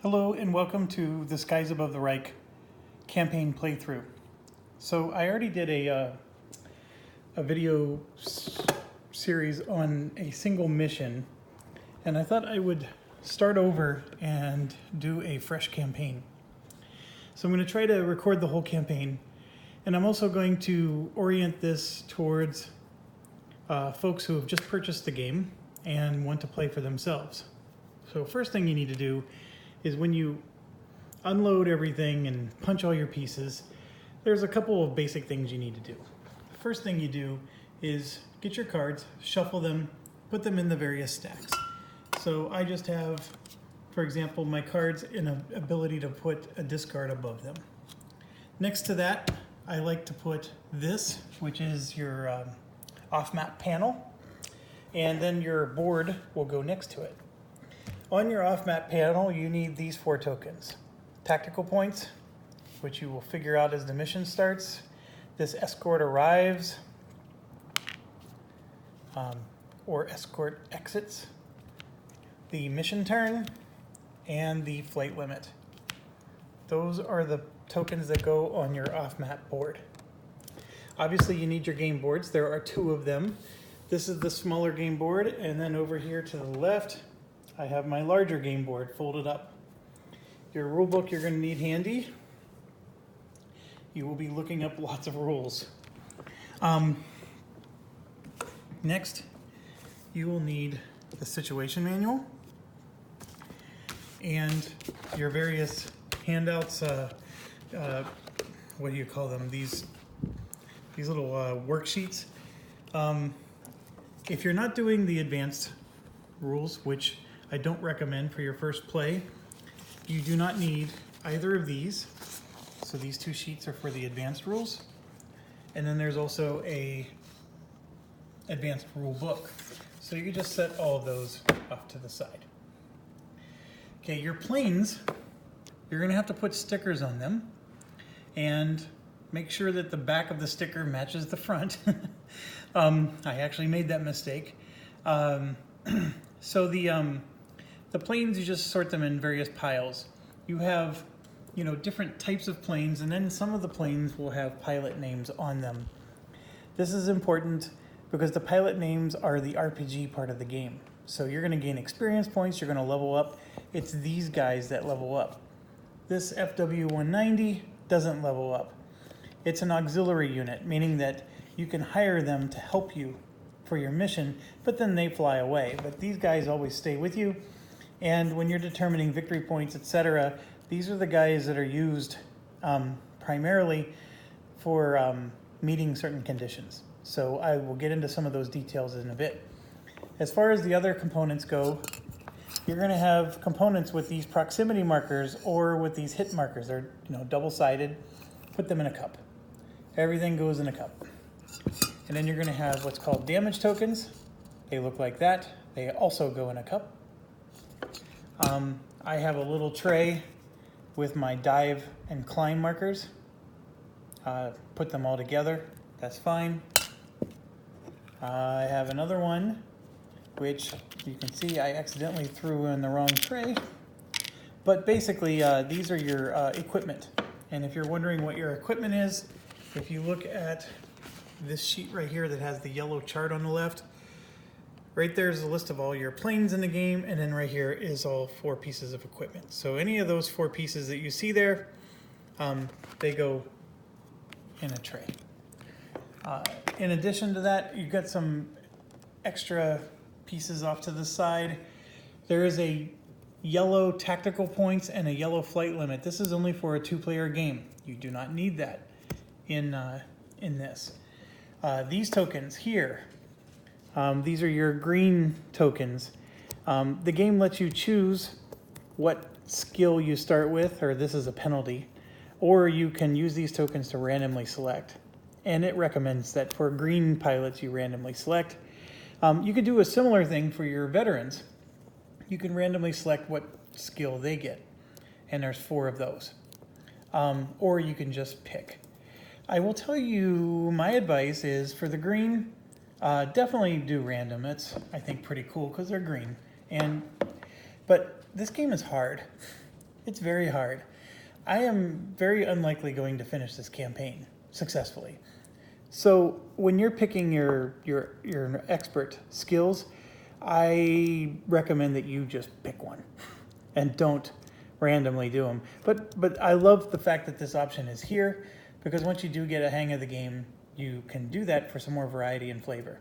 Hello and welcome to the Skies Above the Reich campaign playthrough. So I already did a video series on a single mission, and I thought I would start over and do a fresh campaign. So I'm going to try to record the whole campaign, and I'm also going to orient this towards folks who have just purchased the game and want to play for themselves. So first thing you need to do is when you unload everything and punch all your pieces, there's a couple of basic things you need to do. The first thing you do is get your cards, shuffle them, put them in the various stacks. So I just have, for example, my cards in an ability to put a discard above them. Next to that, I like to put this, which is your off-map panel, and then your board will go next to it. On your off-map panel, you need these 4 tokens. Tactical points, which you will figure out as the mission starts. This escort arrives, or escort exits. The mission turn, and the flight limit. Those are the tokens that go on your off-map board. Obviously, you need your game boards. There are 2 of them. This is the smaller game board, and then over here to the left, I have my larger game board folded up. Your rule book you're going to need handy. You will be looking up lots of rules. Next, you will need the situation manual and your various handouts. What do you call them? These little worksheets. If you're not doing the advanced rules, which I don't recommend for your first play, you do not need either of these. So these 2 sheets are for the advanced rules. And then there's also a advanced rule book. So you can just set all of those off to the side. Okay, your planes, you're gonna have to put stickers on them and make sure that the back of the sticker matches the front. I actually made that mistake. So the planes, you just sort them in various piles. You have, different types of planes, and then some of the planes will have pilot names on them. This is important because the pilot names are the RPG part of the game. So you're going to gain experience points, you're going to level up. It's these guys that level up. This FW-190 doesn't level up. It's an auxiliary unit, meaning that you can hire them to help you for your mission, but then they fly away. But these guys always stay with you. And when you're determining victory points, etc., these are the guys that are used primarily for meeting certain conditions. So I will get into some of those details in a bit. As far as the other components go, you're going to have components with these proximity markers or with these hit markers. They're double-sided. Put them in a cup. Everything goes in a cup. And then you're going to have what's called damage tokens. They look like that. They also go in a cup. I have a little tray with my dive and climb markers. Put them all together. That's fine. I have another one, which you can see I accidentally threw in the wrong tray. But basically, these are your equipment. And if you're wondering what your equipment is, if you look at this sheet right here that has the yellow chart on the left, right there is a list of all your planes in the game, and then right here is all 4 pieces of equipment. So any of those 4 pieces that you see there, they go in a tray. In addition to that, you've got some extra pieces off to the side. There is a yellow tactical points and a yellow flight limit. This is only for a 2-player game. You do not need that in this. These tokens here, these are your green tokens. The game lets you choose what skill you start with, or this is a penalty, or you can use these tokens to randomly select. And it recommends that for green pilots you randomly select. You could do a similar thing for your veterans. You can randomly select what skill they get, and there's 4 of those. Or you can just pick. I will tell you, my advice is for the green, definitely do random. It's, I think, pretty cool because they're green. But this game is hard. It's very hard. I am very unlikely going to finish this campaign successfully. So when you're picking your expert skills, I recommend that you just pick one and don't randomly do them. But I love the fact that this option is here, because once you do get a hang of the game, you can do that for some more variety and flavor.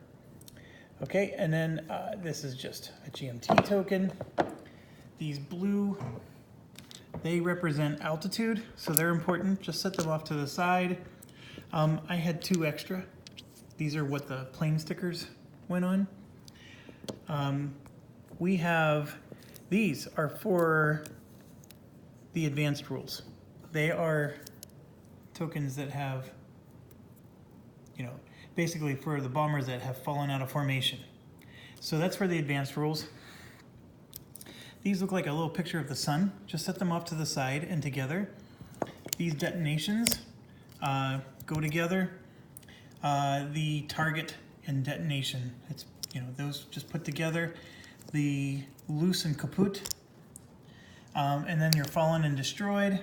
Okay, and then this is just a GMT token. These blue, they represent altitude, so they're important. Just set them off to the side. I had 2 extra. These are what the plane stickers went on. We have, these are for the advanced rules. They are tokens that have, basically for the bombers that have fallen out of formation. So that's for the advanced rules. These look like a little picture of the sun. Just set them off to the side and together. These detonations go together. The target and detonation, it's those just put together. The loose and kaput, and then you're fallen and destroyed.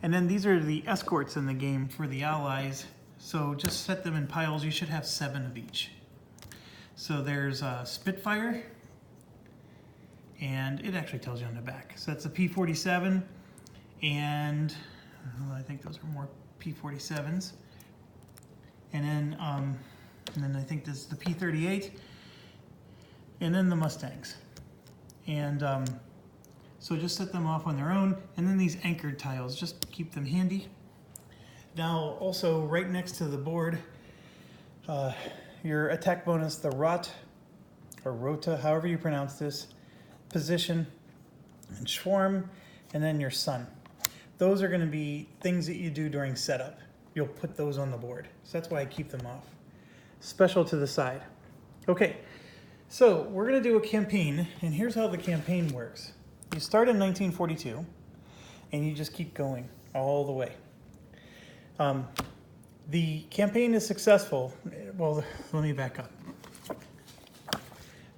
And then these are the escorts in the game for the allies. So just set them in piles. You should have 7 of each. So there's Spitfire, and it actually tells you on the back. So that's a P-47, and I think those are more P-47s. And then I think this is the P-38, and then the Mustangs. And so just set them off on their own, and then these anchored tiles, just keep them handy. Now, also right next to the board, your attack bonus, the Rot, or Rota, however you pronounce this, position, and Schwarm, and then your Sun. Those are going to be things that you do during setup. You'll put those on the board. So that's why I keep them off. Special to the side. Okay, so we're going to do a campaign, and here's how the campaign works. You start in 1942, and you just keep going all the way. The campaign is successful. Well, let me back up.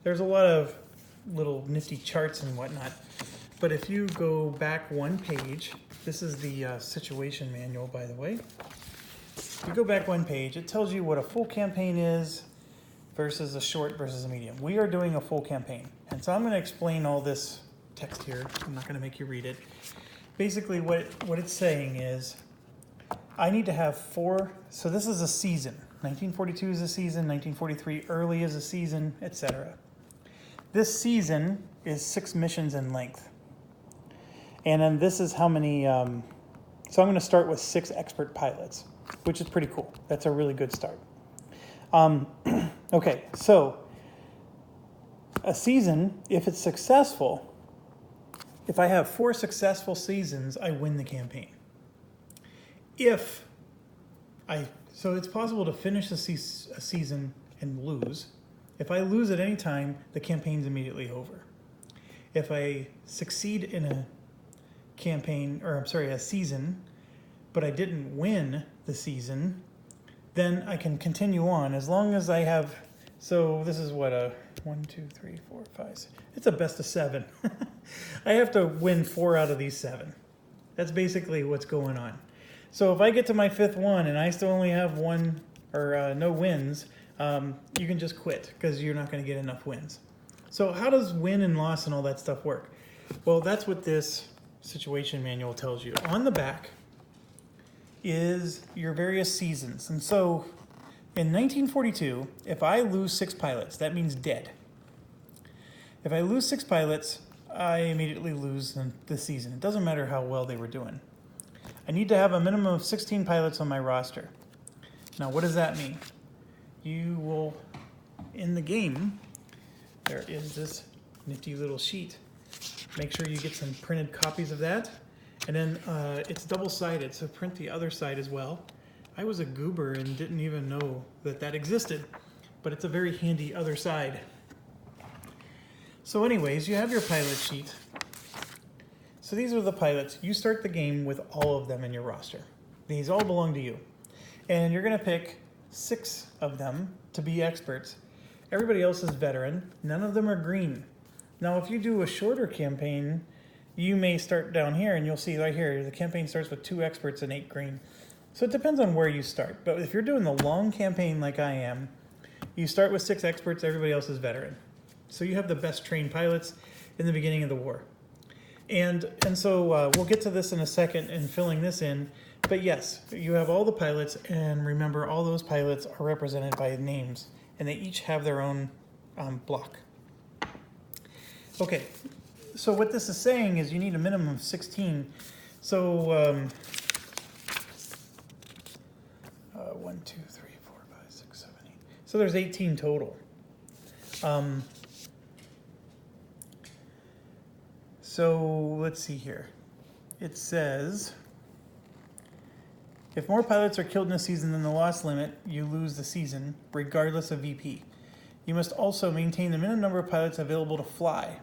There's a lot of little nifty charts and whatnot, but if you go back 1 page, this is the situation manual, by the way. If you go back 1 page, it tells you what a full campaign is versus a short versus a medium. We are doing a full campaign, and so I'm going to explain all this text here. I'm not going to make you read it. Basically, what it's saying is, I need to have 4, so this is a season. 1942 is a season, 1943 early is a season, etc. This season is 6 missions in length. And then this is how many, so I'm going to start with 6 expert pilots, which is pretty cool. That's a really good start. Okay, so a season, if it's successful, if I have 4 successful seasons, I win the campaign. So it's possible to finish a season and lose. If I lose at any time, the campaign's immediately over. If I succeed in a season, but I didn't win the season, then I can continue on as long as I have, so this is what, 1, 2, 3, 4, 5, 6. It's a best of 7. I have to win 4 out of these 7. That's basically what's going on. So if I get to my 5th one and I still only have 1 or no wins, you can just quit because you're not going to get enough wins. So how does win and loss and all that stuff work? Well, that's what this situation manual tells you. On the back is your various seasons. And so in 1942, if I lose 6 pilots, that means dead. If I lose 6 pilots, I immediately lose the season. It doesn't matter how well they were doing. I need to have a minimum of 16 pilots on my roster. Now, what does that mean? You will, in the game, there is this nifty little sheet. Make sure you get some printed copies of that. And then it's double-sided, so print the other side as well. I was a goober and didn't even know that that existed, but it's a very handy other side. So anyways, you have your pilot sheet. So these are the pilots. You start the game with all of them in your roster. These all belong to you. And you're going to pick 6 of them to be experts. Everybody else is veteran. None of them are green. Now, if you do a shorter campaign, you may start down here and you'll see right here, the campaign starts with 2 experts and 8 green. So it depends on where you start. But if you're doing the long campaign like I am, you start with 6 experts, everybody else is veteran. So you have the best trained pilots in the beginning of the war. And so we'll get to this in a second and filling this in. But yes, you have all the pilots, and remember, all those pilots are represented by names, and they each have their own block. Okay, so what this is saying is you need a minimum of 16. So 1, 2, 3, 4, 5, 6, 7, 8. So there's 18 total. So let's see here. It says, if more pilots are killed in a season than the loss limit, you lose the season, regardless of VP. You must also maintain the minimum number of pilots available to fly,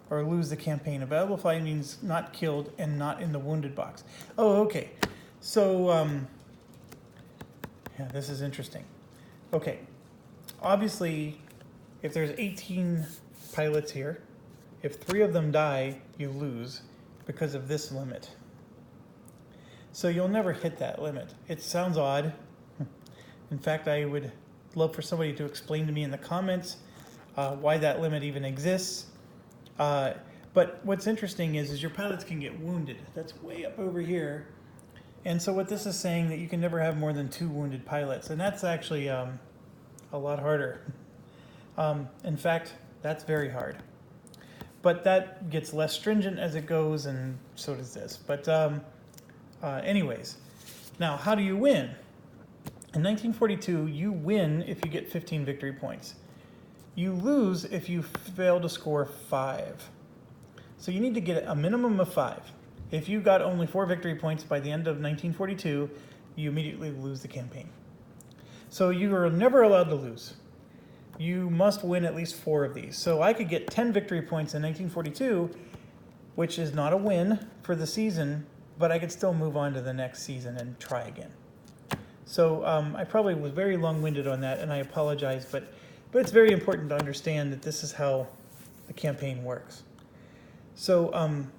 or lose the campaign. Available flying means not killed and not in the wounded box. Oh, okay. So, yeah, this is interesting. Okay, obviously, if there's 18 pilots here, if 3 of them die, you lose because of this limit. So you'll never hit that limit. It sounds odd. In fact, I would love for somebody to explain to me in the comments why that limit even exists. But what's interesting is your pilots can get wounded. That's way up over here. And so what this is saying, that you can never have more than 2 wounded pilots. And that's actually a lot harder. In fact, that's very hard. But that gets less stringent as it goes, and so does this. But anyways, now how do you win? In 1942, you win if you get 15 victory points. You lose if you fail to score 5. So you need to get a minimum of 5. If you got only 4 victory points by the end of 1942, you immediately lose the campaign. So you are never allowed to lose. You must win at least 4 of these. So I could get 10 victory points in 1942, which is not a win for the season, but I could still move on to the next season and try again. So I probably was very long-winded on that, and I apologize, but it's very important to understand that this is how the campaign works. So I'm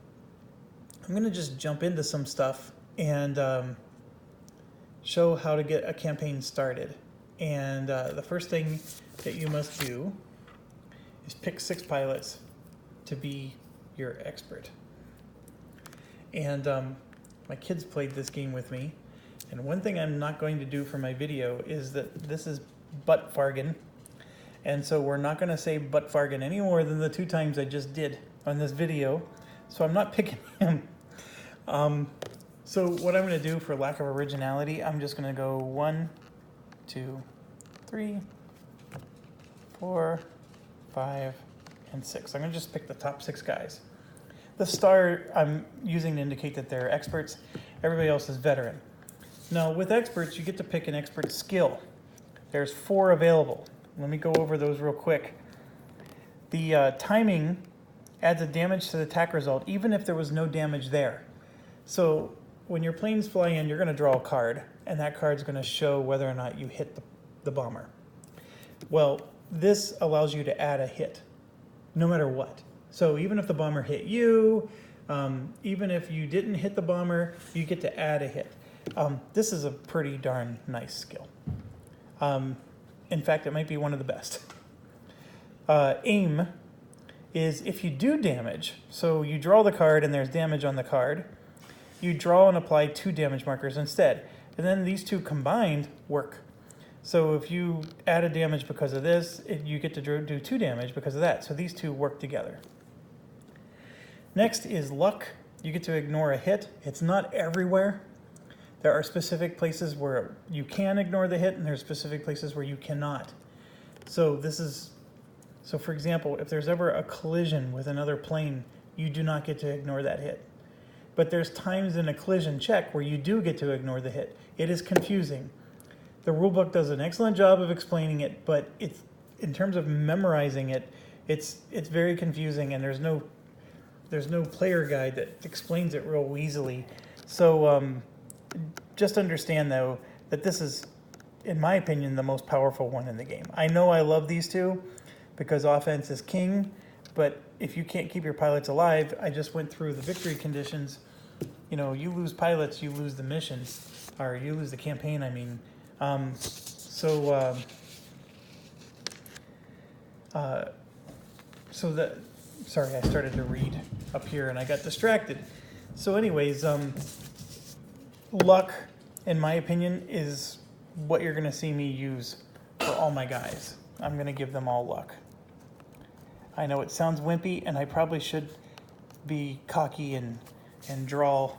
going to just jump into some stuff and show how to get a campaign started. And the first thing that you must do is pick 6 pilots to be your expert. And my kids played this game with me. And one thing I'm not going to do for my video is that this is butt fargan. And so we're not going to say butt fargan any more than the 2 times I just did on this video. So I'm not picking him. So what I'm going to do, for lack of originality, I'm just going to go 1, 2, 3, 4, 5, and 6. I'm going to just pick the top 6 guys. The star I'm using to indicate that they're experts. Everybody else is veteran. Now, with experts, you get to pick an expert skill. There's 4 available. Let me go over those real quick. The timing adds a damage to the attack result, even if there was no damage there. So when your planes fly in, you're going to draw a card, and that card's going to show whether or not you hit the bomber. Well, this allows you to add a hit, no matter what. So even if the bomber hit you, even if you didn't hit the bomber, you get to add a hit. This is a pretty darn nice skill. In fact, it might be one of the best. Aim is if you do damage, so you draw the card and there's damage on the card, you draw and apply 2 damage markers instead. And then these 2 combined work. So if you add a damage because of this, you get to do 2 damage because of that. So these 2 work together. Next is luck. You get to ignore a hit. It's not everywhere. There are specific places where you can ignore the hit, and there are specific places where you cannot. So for example, if there's ever a collision with another plane, you do not get to ignore that hit. But there's times in a collision check where you do get to ignore the hit. It is confusing. The rulebook does an excellent job of explaining it, but it's, in terms of memorizing it, it's very confusing, and there's no player guide that explains it real easily. So just understand, though, that this is, in my opinion, the most powerful one in the game. I know I love these 2 because offense is king, but if you can't keep your pilots alive, I just went through the victory conditions. You know, you lose pilots, you lose the mission, or you lose the campaign, I mean. Sorry, I started to read up here and I got distracted. So anyways, luck, in my opinion, is what you're gonna see me use for all my guys. I'm gonna give them all luck. I know it sounds wimpy, and I probably should be cocky and draw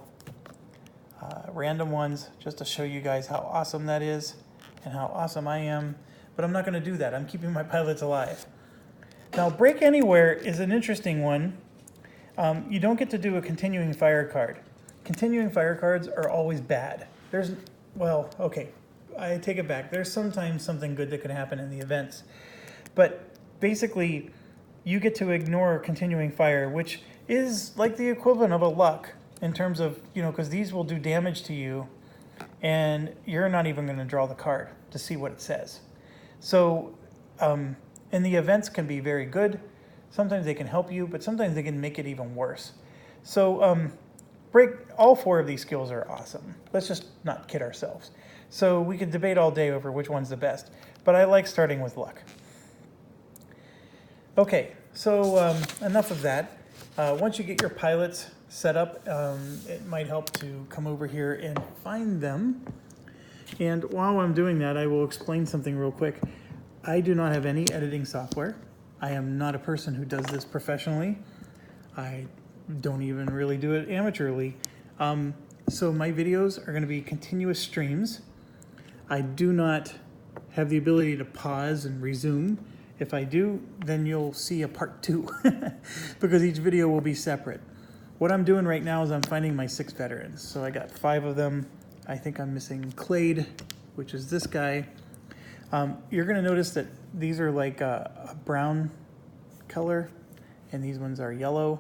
random ones just to show you guys how awesome that is and how awesome I am, but I'm not gonna do that. I'm keeping my pilots alive. Now, Break Anywhere is an interesting one. You don't get to do a continuing fire card. Continuing fire cards are always bad. Well, okay, I take it back. There's sometimes something good that can happen in the events. But basically, you get to ignore continuing fire, which is like the equivalent of a luck in terms of, you know, because these will do damage to you, and you're not even going to draw the card to see what it says. So, and the events can be very good. Sometimes they can help you, but sometimes they can make it even worse. So all 4 of these skills are awesome. Let's just not kid ourselves. So we could debate all day over which one's the best, but I like starting with luck. Okay, so enough of that. Once you get your pilots set up, it might help to come over here and find them. And while I'm doing that, I will explain something real quick. I do not have any editing software. I am not a person who does this professionally. I don't even really do it amateurly. So my videos are going to be continuous streams. I do not have the ability to pause and resume. If I do, then you'll see a part 2 because each video will be separate. What I'm doing right now is I'm finding my 6 veterans. So I got 5 of them. I think I'm missing Clade, which is this guy. You're going to notice that these are like a brown color, and these ones are yellow.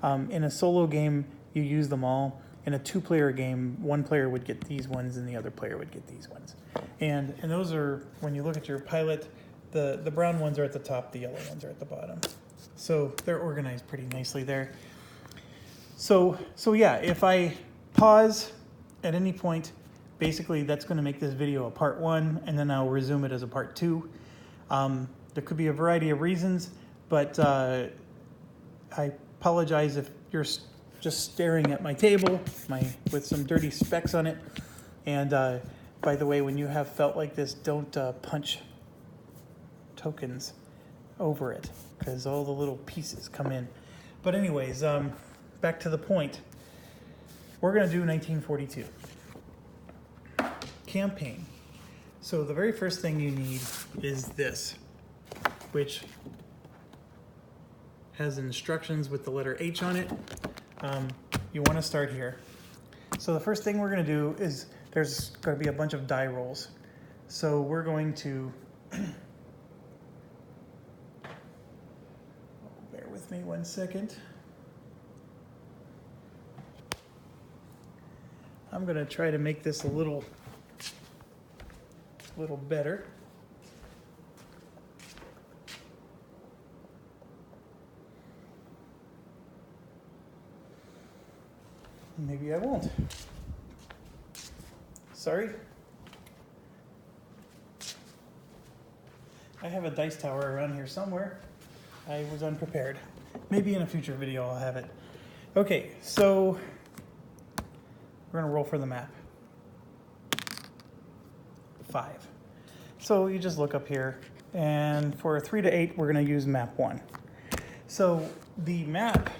In a solo game, you use them all. In a 2-player game, 1 player would get these ones, and the other player would get these ones. And those are, when you look at your pilot, the brown ones are at the top, the yellow ones are at the bottom. So they're organized pretty nicely there. So yeah, if I pause at any point, basically that's going to make this video a part 1, and then I'll resume it as a part 2. There could be a variety of reasons, but I apologize if you're just staring at my table with some dirty specks on it. And by the way, when you have felt like this, don't punch tokens over it, because all the little pieces come in. But anyways, back to the point. We're going to do 1942. Campaign. So the very first thing you need is this, which has instructions with the letter H on it. You want to start here. So the first thing we're going to do is there's going to be a bunch of die rolls. So we're going to bear with me 1 second. I'm going to try to make this a little better. Maybe I won't. Sorry. I have a dice tower around here somewhere. I was unprepared. Maybe in a future video I'll have it. Okay, so we're gonna roll for the map. 5. So you just look up here, and for 3 to 8, we're gonna use map 1. So the map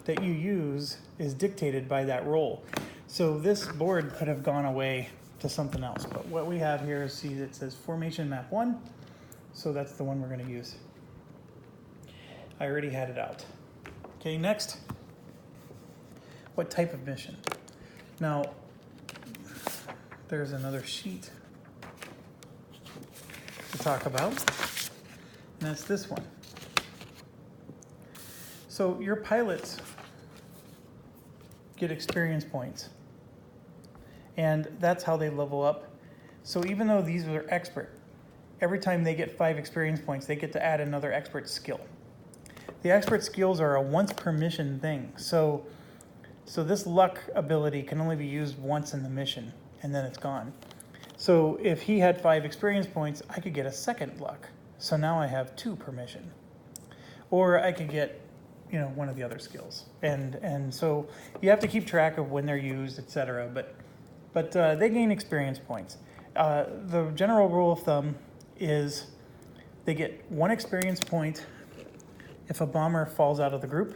that you use is dictated by that roll. So this board could have gone away to something else, but what we have here is, see, it says formation map 1, so that's the one we're gonna use. I already had it out. Okay, next, what type of mission? Now, there's another sheet to talk about, and that's this one. So your pilots get experience points, and that's how they level up. So even though these are expert, every time they get 5 experience points, they get to add another expert skill. the expert skills are a once per mission thing. So this luck ability can only be used once in the mission, and then it's gone. So if he had 5 experience points, I could get a second luck. So now I have 2 per mission. Or I could get, one of the other skills. And so you have to keep track of when they're used, etc. But they gain experience points. The general rule of thumb is they get 1 experience point if a bomber falls out of the group.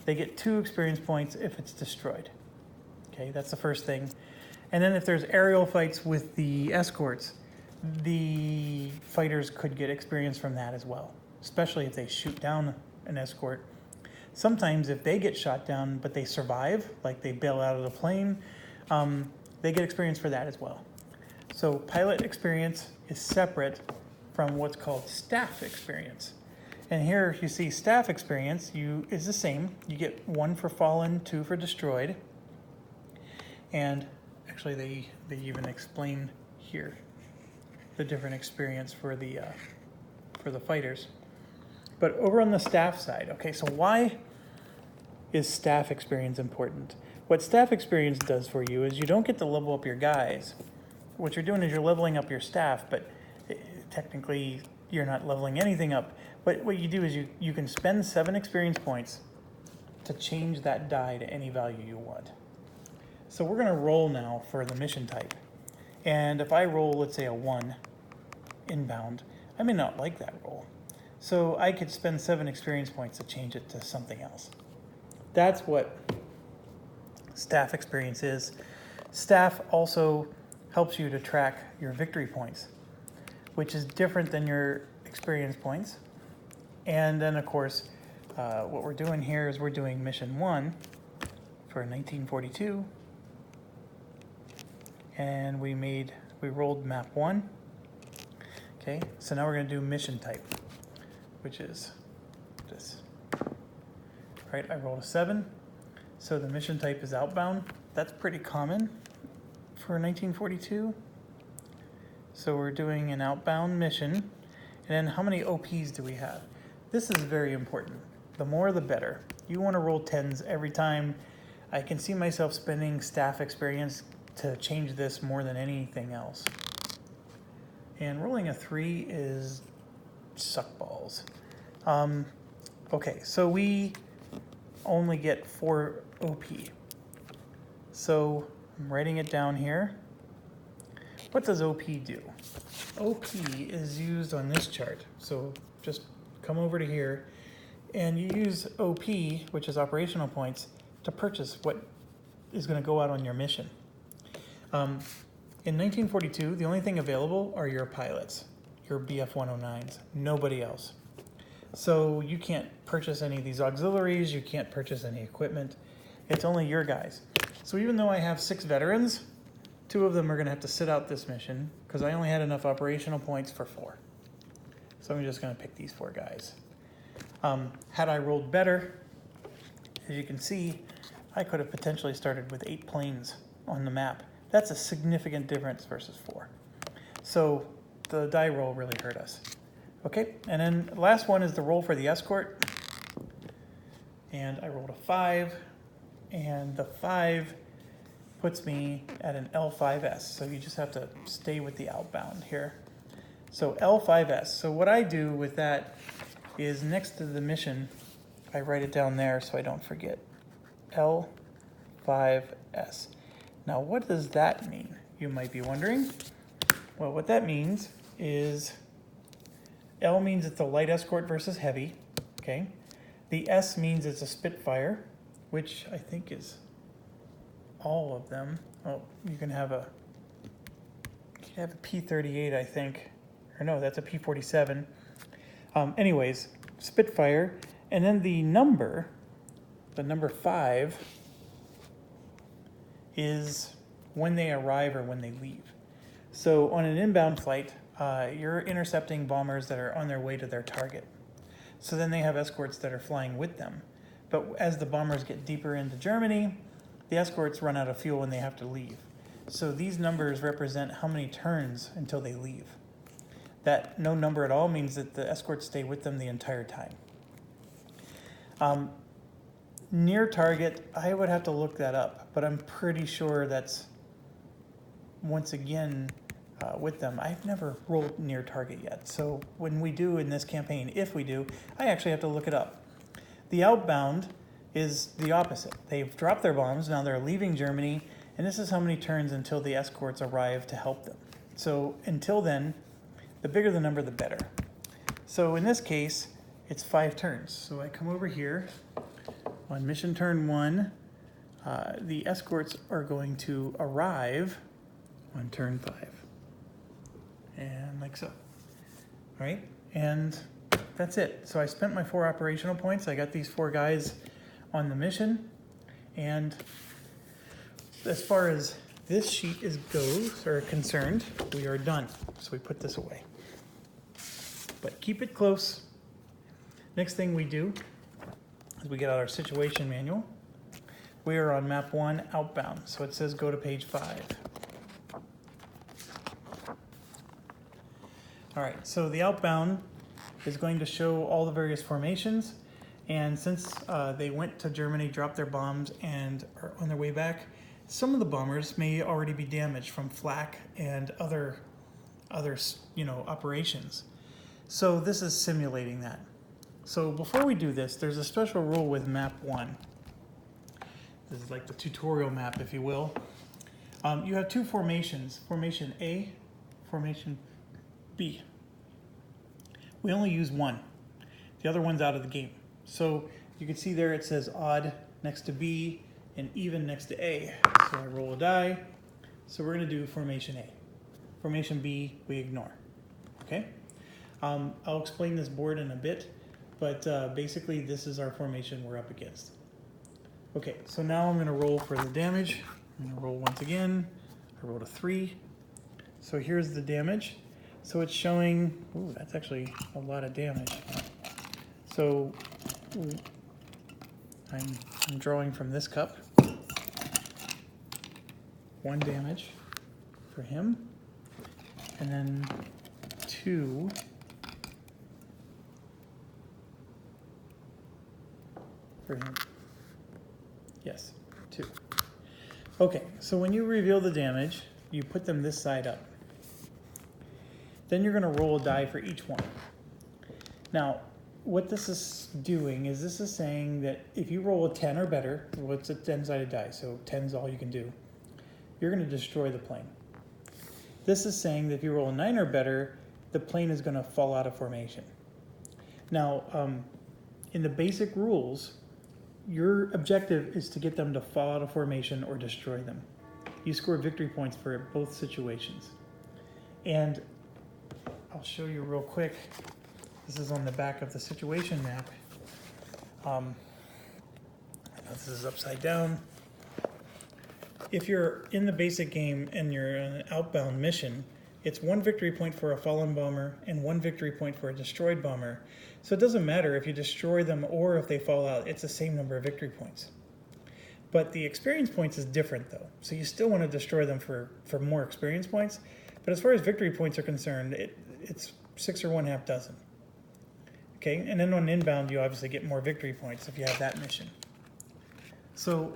They get 2 experience points if it's destroyed. Okay, that's the first thing. And then if there's aerial fights with the escorts, the fighters could get experience from that as well, especially if they shoot down an escort. Sometimes if they get shot down but they survive, like they bail out of the plane, they get experience for that as well. So pilot experience is separate from what's called staff experience. And here you see staff experience is the same. You get 1 for fallen, 2 for destroyed. And actually they even explain here the different experience for the fighters. But over on the staff side, okay, so why is staff experience important? What staff experience does for you is you don't get to level up your guys. What you're doing is you're leveling up your staff, but technically you're not leveling anything up. But what you do is you can spend 7 experience points to change that die to any value you want. So we're gonna roll now for the mission type. And if I roll, let's say a 1 inbound, I may not like that roll. So I could spend 7 experience points to change it to something else. That's what staff experience is. Staff also helps you to track your victory points, which is different than your experience points. And then of course, what we're doing here is we're doing mission 1 for 1942. And we rolled map 1. Okay, so now we're gonna do mission type, which is this. Right, I rolled a 7. So the mission type is outbound. That's pretty common for 1942. So we're doing an outbound mission. And then how many OPs do we have? This is very important. The more the better. You want to roll 10s every time. I can see myself spending staff experience to change this more than anything else. And rolling a 3 is suck balls. Okay, so we only get 4 OP. So I'm writing it down here. What does OP do? OP is used on this chart. So just come over to here and you use OP, which is operational points, to purchase what is going to go out on your mission. In 1942, the only thing available are your pilots, your BF-109s, nobody else. So you can't purchase any of these auxiliaries, you can't purchase any equipment. It's only your guys. So even though I have 6 veterans, 2 of them are going to have to sit out this mission because I only had enough operational points for 4. So I'm just going to pick these 4 guys. Had I rolled better, as you can see, I could have potentially started with 8 planes on the map. That's a significant difference versus 4. So the die roll really hurt us. Okay, and then the last one is the roll for the escort. And I rolled a 5, and the 5 puts me at an L5S. So you just have to stay with the outbound here. So L5S. So what I do with that is next to the mission, I write it down there so I don't forget. L5S. Now what does that mean? You might be wondering. Well, what that means is L means it's a light escort versus heavy, okay? The S means it's a Spitfire, which I think is all of them. Oh, you can have a P-38, I think. Or no, that's a P-47. Anyways, Spitfire. And then the number 5, is when they arrive or when they leave. So on an inbound flight, you're intercepting bombers that are on their way to their target. So then they have escorts that are flying with them. But as the bombers get deeper into Germany, the escorts run out of fuel and they have to leave. So these numbers represent how many turns until they leave. That no number at all means that the escorts stay with them the entire time. Near target, I would have to look that up, but I'm pretty sure that's, once again, with them. I've never rolled near target yet. So when we do in this campaign, if we do, I actually have to look it up. The Outbound is the opposite. They've dropped their bombs, now they're leaving Germany, and this is how many turns until the escorts arrive to help them. So until then, the bigger the number, the better. So in this case, it's 5 turns. So I come over here. On mission turn 1, the escorts are going to arrive on turn 5. And like so. All right, and that's it. So I spent my 4 operational points. I got these 4 guys on the mission. And as far as this sheet goes, or concerned, we are done. So we put this away. But keep it close. Next thing we do is we get out our situation manual. We are on map 1, Outbound. So it says go to page 5. All right, so the Outbound is going to show all the various formations. And since they went to Germany, dropped their bombs, and are on their way back, some of the bombers may already be damaged from flak and other operations. So this is simulating that. So before we do this, there's a special rule with map 1. This is like the tutorial map, if you will. You have 2 formations, formation A, formation B. We only use 1. The other one's out of the game. So you can see there it says odd next to B and even next to A. So I roll a die. So we're going to do formation A. Formation B, we ignore. Okay? I'll explain this board in a bit, but basically this is our formation we're up against. Okay, so now I'm going to roll for the damage. I'm going to roll once again. I rolled a 3. So here's the damage. So it's showing, ooh, that's actually a lot of damage. So I'm drawing from this cup. 1 damage for him, and then 2 for him. Yes, 2. Okay, so when you reveal the damage, you put them this side up. Then you're going to roll a die for each one. Now, what this is doing is this is saying that if you roll a 10 or better, well, it's a 10-sided die, so 10 is all you can do, you're going to destroy the plane. This is saying that if you roll a 9 or better, the plane is going to fall out of formation. Now, in the basic rules, your objective is to get them to fall out of formation or destroy them. You score victory points for both situations. And I'll show you real quick. This is on the back of the situation map. This is upside down. If you're in the basic game and you're in an outbound mission, it's 1 victory point for a fallen bomber and 1 victory point for a destroyed bomber. So it doesn't matter if you destroy them or if they fall out, it's the same number of victory points. But the experience points is different though. So you still want to destroy them for more experience points. But as far as victory points are concerned, it's 6 or 1/2 dozen. Okay, and then on inbound, you obviously get more victory points if you have that mission. So,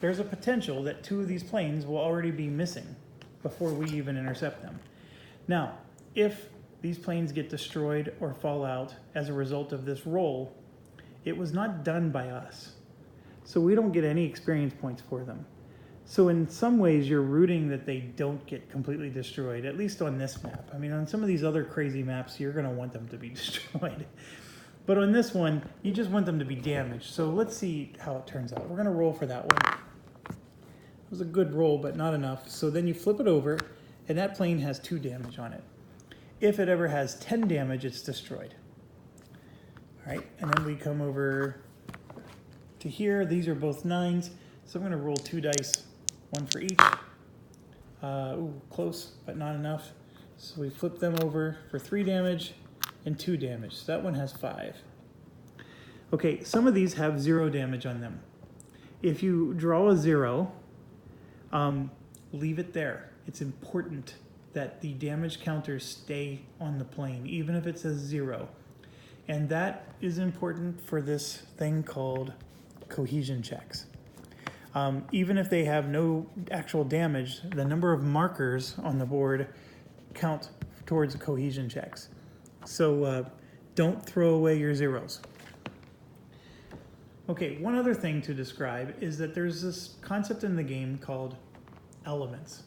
there's a potential that 2 of these planes will already be missing before we even intercept them. Now, if these planes get destroyed or fall out as a result of this roll, it was not done by us. So we don't get any experience points for them. So in some ways, you're rooting that they don't get completely destroyed, at least on this map. I mean, on some of these other crazy maps, you're going to want them to be destroyed. But on this one, you just want them to be damaged. So let's see how it turns out. We're going to roll for that one. It was a good roll, but not enough. So then you flip it over, and that plane has 2 damage on it. If it ever has 10 damage, it's destroyed. All right, and then we come over to here. These are both 9s. So I'm going to roll 2 dice, 1 for each. Ooh, close, but not enough. So we flip them over for 3 damage and 2 damage. So that one has 5. Okay, some of these have 0 damage on them. If you draw a 0, leave it there. It's important that the damage counters stay on the plane, even if it says 0. And that is important for this thing called cohesion checks. Even if they have no actual damage, the number of markers on the board count towards cohesion checks. So don't throw away your zeros. Okay, one other thing to describe is that there's this concept in the game called elements,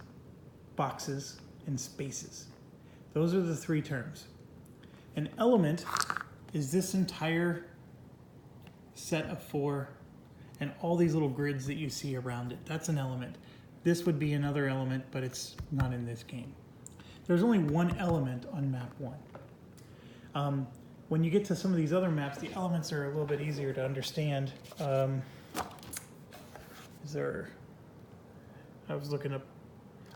boxes, and spaces. Those are the 3 terms. An element is this entire set of 4 and all these little grids that you see around it. That's an element. This would be another element, but it's not in this game. There's only one element on map 1. When you get to some of these other maps, the elements are a little bit easier to understand. I was looking up,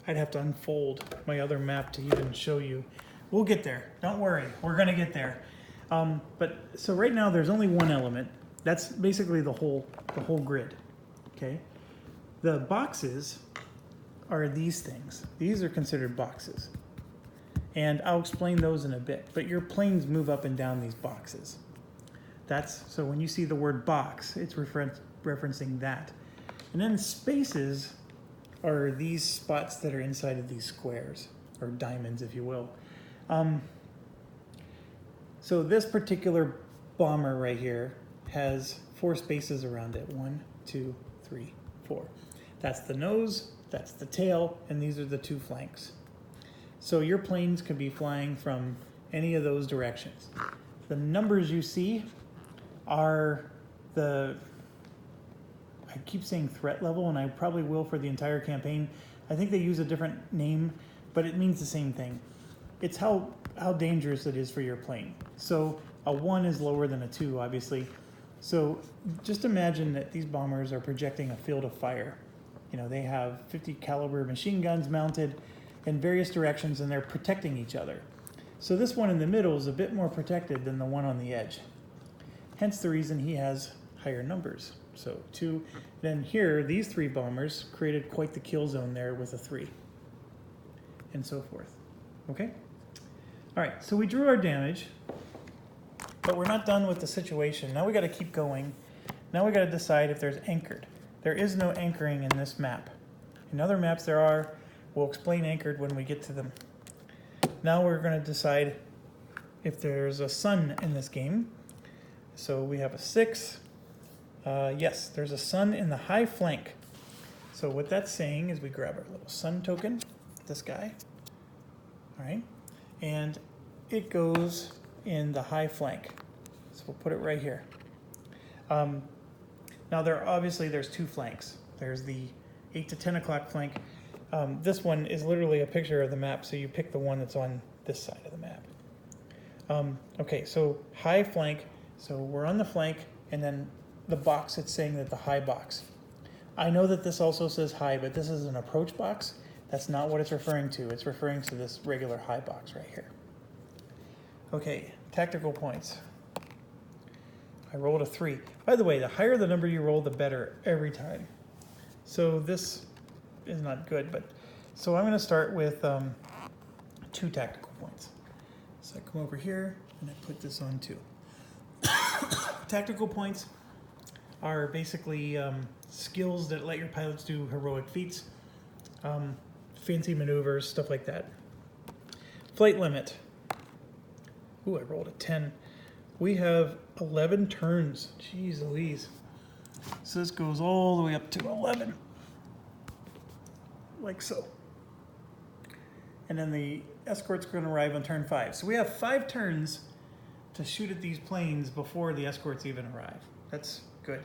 I'd have to unfold my other map to even show you. We'll get there, don't worry, we're gonna get there. So right now there's only one element. That's basically the whole grid, okay? The boxes are these things. These are considered boxes. And I'll explain those in a bit, but your planes move up and down these boxes. So when you see the word box, it's referencing that. And then spaces are these spots that are inside of these squares, or diamonds, if you will. So this particular bomber right here has 4 spaces around it. 1, 2, 3, 4. That's the nose, that's the tail, and these are the 2 flanks. So your planes could be flying from any of those directions. The numbers you see are I keep saying threat level, and I probably will for the entire campaign. I think they use a different name, but it means the same thing. It's how dangerous it is for your plane. So a 1 is lower than a 2, obviously. So just imagine that these bombers are projecting a field of fire. You know, they have 50 caliber machine guns mounted in various directions, and they're protecting each other. So this one in the middle is a bit more protected than the one on the edge. Hence the reason he has higher numbers. So 2. Then here, these 3 bombers created quite the kill zone there with a 3. And so forth. Okay? All right, so we drew our damage, but we're not done with the situation. Now we got to keep going. Now we got to decide if there's anchored. There is no anchoring in this map. In other maps there are. We'll explain anchored when we get to them. Now we're going to decide if there's a sun in this game. So we have a 6. Yes, there's a sun in the high flank. So what that's saying is we grab our little sun token, this guy. All right. And it goes in the high flank. So we'll put it right here. Now there's 2 flanks. There's the 8 to 10 o'clock flank. This one is literally a picture of the map, so you pick the one that's on this side of the map. Okay, so high flank. So we're on the flank, and then the box, it's saying that the high box. I know that this also says high, but this is an approach box. That's not what it's referring to. It's referring to this regular high box right here. Okay, tactical points. I rolled a 3. By the way, the higher the number you roll, the better every time. So this is not good, but so I'm going to start with 2 tactical points. So I come over here and I put this on 2. Tactical points are basically skills that let your pilots do heroic feats, fancy maneuvers, stuff like that. Flight limit. Ooh, I rolled a 10. We have 11 turns. Jeez Louise. So this goes all the way up to 11. Like so. And then the escort's going to arrive on turn 5. So we have 5 turns to shoot at these planes before the escorts even arrive. That's good.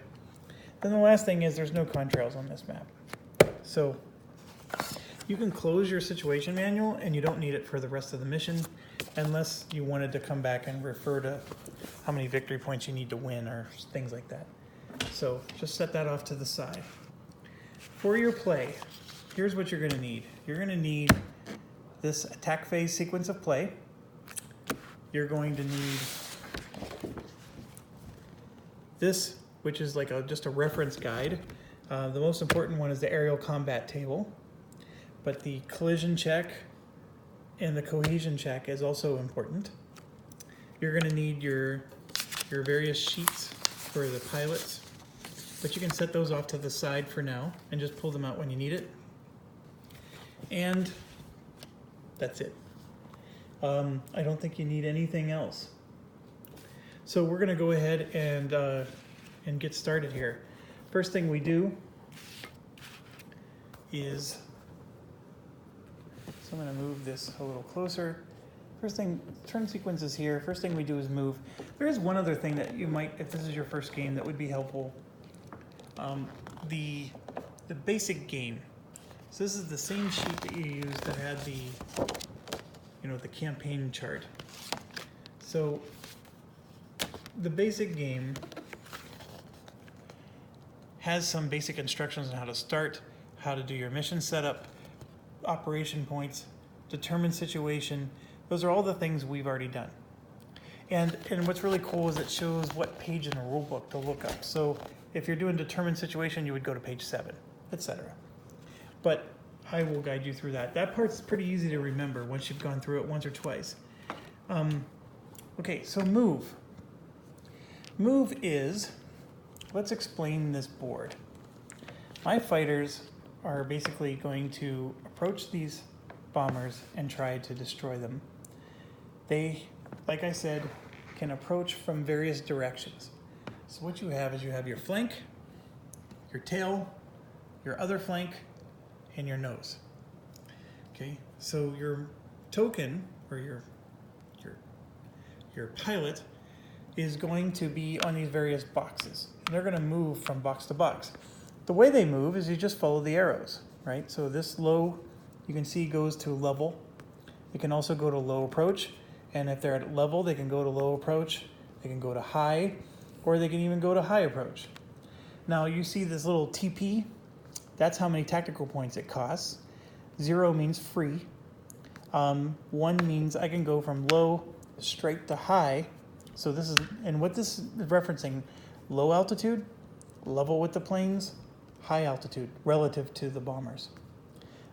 Then the last thing is there's no contrails on this map. So you can close your situation manual and you don't need it for the rest of the mission unless you wanted to come back and refer to how many victory points you need to win or things like that. So just set that off to the side. For your play, here's what you're going to need. You're going to need this attack phase sequence of play. You're going to need this, which is like just a reference guide. The most important one is the aerial combat table. But the collision check, and the cohesion check is also important. You're going to need your various sheets for the pilots, but you can set those off to the side for now and just pull them out when you need it. And that's it. I don't think you need anything else. So we're going to go ahead and get started here. First thing we do is, so I'm going to move this a little closer. First thing, turn sequence is here. First thing we do is move. There is one other thing that you might, if this is your first game, that would be helpful. The basic game. So this is the same sheet that you used that had the, the campaign chart. So the basic game has some basic instructions on how to start, how to do your mission setup, operation points, determine situation. Those are all the things we've already done. And what's really cool is it shows what page in the rule book to look up. So if you're doing determine situation, you would go to page 7, etc. But I will guide you through that. That part's pretty easy to remember once you've gone through it once or twice. Okay, so move. Move is, let's explain this board. My fighters are basically going to approach these bombers and try to destroy them. They, like I said, can approach from various directions. So what you have is you have your flank, your tail, your other flank, and your nose. Okay, so your token, or your pilot, is going to be on these various boxes. And they're going to move from box to box. The way they move is you just follow the arrows, right? So this low, you can see, goes to level. It can also go to low approach. And if they're at level, they can go to low approach. They can go to high, or they can even go to high approach. Now you see this little TP. That's how many tactical points it costs. 0 means free. 1 means I can go from low straight to high. So this is, and what this is referencing, low altitude, level with the planes, high altitude relative to the bombers.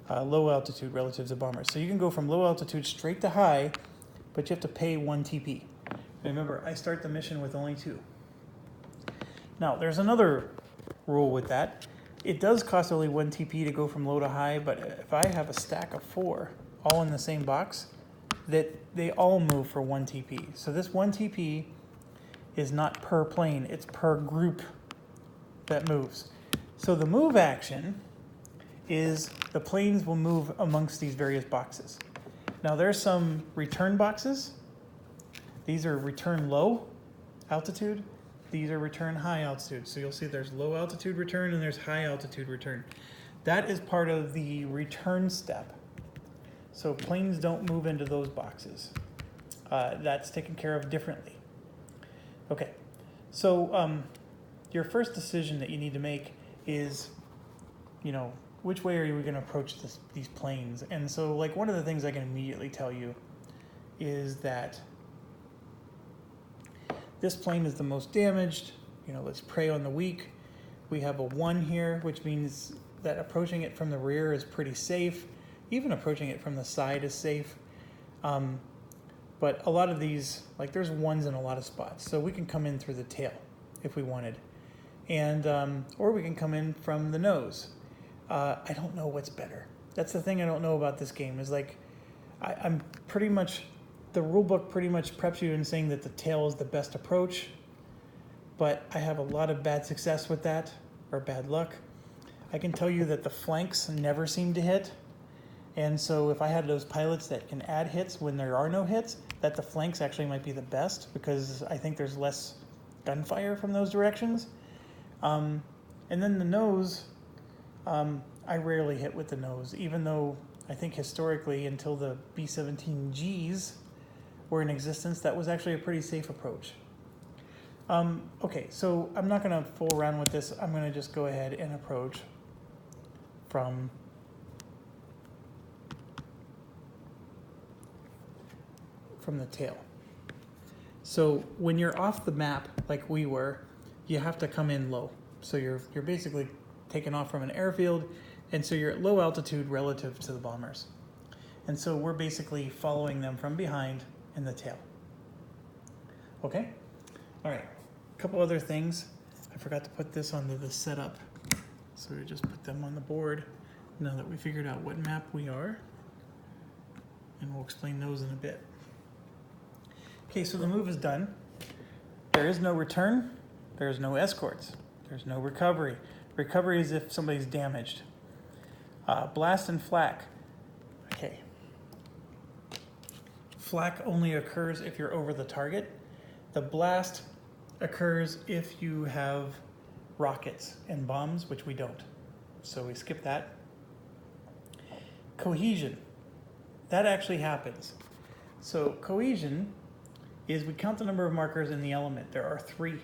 Low altitude relative to bombers. So you can go from low altitude straight to high, but you have to pay 1 TP. Remember, I start the mission with only 2. Now, there's another rule with that. It does cost only 1 TP to go from low to high, but if I have a stack of 4 all in the same box, that they all move for 1 TP. So this 1 TP is not per plane, it's per group that moves. So the move action is the planes will move amongst these various boxes. Now there's some return boxes. These are return low altitude. These are return high altitude. So you'll see there's low altitude return and there's high altitude return. That is part of the return step. So planes don't move into those boxes. That's taken care of differently. Okay, so your first decision that you need to make is, which way are we going to approach these planes? And so, like, one of the things I can immediately tell you is that this plane is the most damaged. Let's prey on the weak. We have a 1 here, which means that approaching it from the rear is pretty safe. Even approaching it from the side is safe. But a lot of these, like, there's 1s in a lot of spots. So we can come in through the tail if we wanted. And or we can come in from the nose. I don't know what's better. That's the thing I don't know about this game, is like, I'm pretty much, the rule book pretty much preps you in saying that the tail is the best approach, but I have a lot of bad success with that, or bad luck. I can tell you that the flanks never seem to hit, and so if I had those pilots that can add hits when there are no hits, that the flanks actually might be the best, because I think there's less gunfire from those directions. And then the nose, I rarely hit with the nose, even though I think historically, until the B-17Gs were in existence, that was actually a pretty safe approach. Okay, so I'm not going to fool around with this. I'm going to just go ahead and approach from the tail. So when you're off the map, like we were, you have to come in low. So you're basically taking off from an airfield, and so you're at low altitude relative to the bombers. And so we're basically following them from behind in the tail. Okay? All right, a couple other things. I forgot to put this onto the setup. So we just put them on the board now that we figured out what map we are. And we'll explain those in a bit. Okay, so the move is done. There is no return. There's no escorts. There's no recovery. Recovery is if somebody's damaged. Blast and flak. Okay. Flak only occurs if you're over the target. The blast occurs if you have rockets and bombs, which we don't. So we skip that. Cohesion. That actually happens. So cohesion is we count the number of markers in the element. There are 3.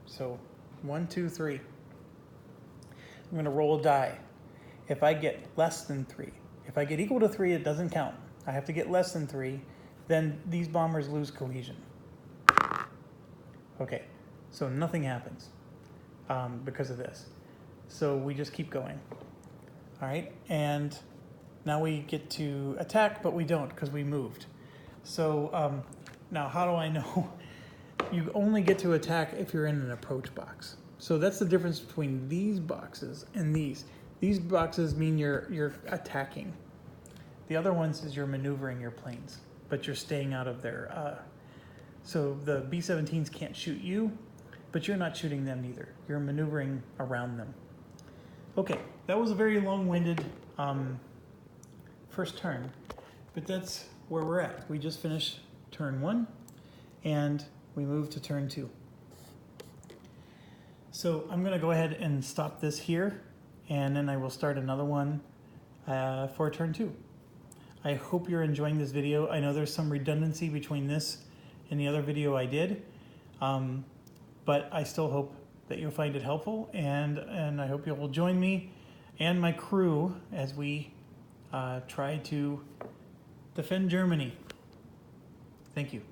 So 1, 2, 3. I'm going to roll a die. If I get less than 3, if I get equal to 3, it doesn't count. I have to get less than 3, then these bombers lose cohesion. Okay, so nothing happens because of this. So we just keep going. All right, and now we get to attack, but we don't because we moved. So now how do I know? You only get to attack if you're in an approach box. So that's the difference between these boxes and these. These boxes mean you're attacking. The other ones is you're maneuvering your planes, but you're staying out of their... So the B-17s can't shoot you, but you're not shooting them either. You're maneuvering around them. Okay, that was a very long-winded first turn, but that's where we're at. We just finished turn 1, and we moved to turn 2. So I'm going to go ahead and stop this here, and then I will start another one for turn 2. I hope you're enjoying this video. I know there's some redundancy between this and the other video I did, but I still hope that you'll find it helpful, and I hope you will join me and my crew as we try to defend Germany. Thank you.